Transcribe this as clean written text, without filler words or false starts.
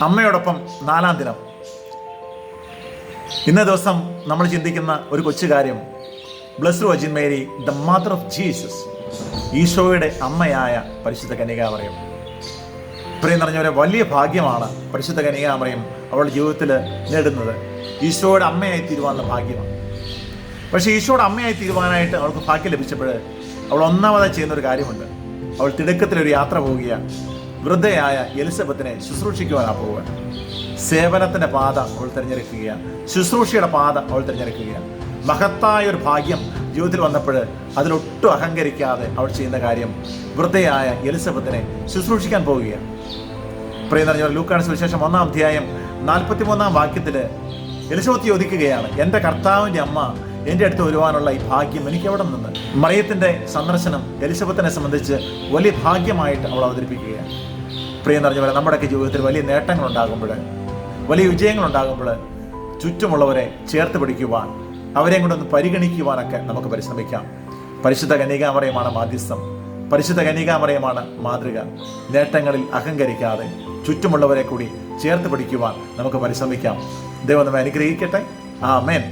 അമ്മയോടൊപ്പം 4-ാം ദിനം. ഇന്ന ദിവസം നമ്മൾ ചിന്തിക്കുന്ന ഒരു കൊച്ചു കാര്യം, blessed virgin Mary, the mother of Jesus, ഈശോയുടെ അമ്മയായ പരിശുദ്ധ കന്യകാമറിയം. പ്രിയം നിറഞ്ഞവരെ, വലിയ ഭാഗ്യമാണ് പരിശുദ്ധ കന്യകാമറിയം അവളുടെ ജീവിതത്തിൽ നേടുന്നത്. ഈശോയുടെ അമ്മയായി തീരുവാനുള്ള ഭാഗ്യമാണ്. പക്ഷേ ഈശോയുടെ അമ്മയായി തീരുവാനായിട്ട് അവൾക്ക് ഭാഗ്യം ലഭിച്ചപ്പോൾ അവൾ ഒന്നാമതായി ചെയ്യുന്നൊരു കാര്യമുണ്ട്. അവൾ തിടുക്കത്തിലൊരു യാത്ര പോവുകയാണ്. വൃദ്ധയായ എലിസബത്തിനെ ശുശ്രൂഷിക്കുവാനാണ് പോവുക. സേവനത്തിൻ്റെ പാത അവൾ തിരഞ്ഞെടുക്കുകയാണ്. ശുശ്രൂഷയുടെ പാത അവൾ തിരഞ്ഞെടുക്കുകയാണ്. മഹത്തായ ഒരു ഭാഗ്യം ജീവിതത്തിൽ വന്നപ്പോൾ അതിലൊട്ടും അഹങ്കരിക്കാതെ അവൾ ചെയ്യുന്ന കാര്യം, വൃദ്ധയായ എലിസബത്തിനെ ശുശ്രൂഷിക്കാൻ പോവുകയാണ്. പ്രിയം നിറഞ്ഞവർ, ലൂക്കായുടെ സുവിശേഷം 1-ാം അധ്യായം 43-ാം വാക്യത്തിൽ എലിസബത്ത് ചോദിക്കുകയാണ്, എൻ്റെ കർത്താവിൻ്റെ അമ്മ എൻ്റെ അടുത്ത് വരുവാനുള്ള ഈ ഭാഗ്യം എനിക്ക് എവിടെ നിന്ന്? മറിയത്തിൻ്റെ സന്ദർശനം എലിസബത്തിനെ സംബന്ധിച്ച് വലിയ ഭാഗ്യമായിട്ട് അവൾ അവതരിപ്പിക്കുകയാണ്. പ്രിയം നിറഞ്ഞവരെ, നമ്മുടെയൊക്കെ ജീവിതത്തിൽ വലിയ നേട്ടങ്ങളുണ്ടാകുമ്പോൾ, വലിയ വിജയങ്ങളുണ്ടാകുമ്പോൾ ചുറ്റുമുള്ളവരെ ചേർത്ത് പിടിക്കുവാൻ, അവരെയും കൊണ്ടൊന്ന് പരിഗണിക്കുവാനൊക്കെ നമുക്ക് പരിശ്രമിക്കാം. പരിശുദ്ധ കന്യകാമറിയമാണ് മാധ്യസ്ഥം. പരിശുദ്ധ കന്യകാമറിയമാണ് മാതൃക. നേട്ടങ്ങളിൽ അഹങ്കരിക്കാതെ ചുറ്റുമുള്ളവരെ കൂടി ചേർത്ത് പിടിക്കുവാൻ നമുക്ക് പരിശ്രമിക്കാം. ദൈവം നമ്മെ അനുഗ്രഹിക്കട്ടെ. ആമേൻ.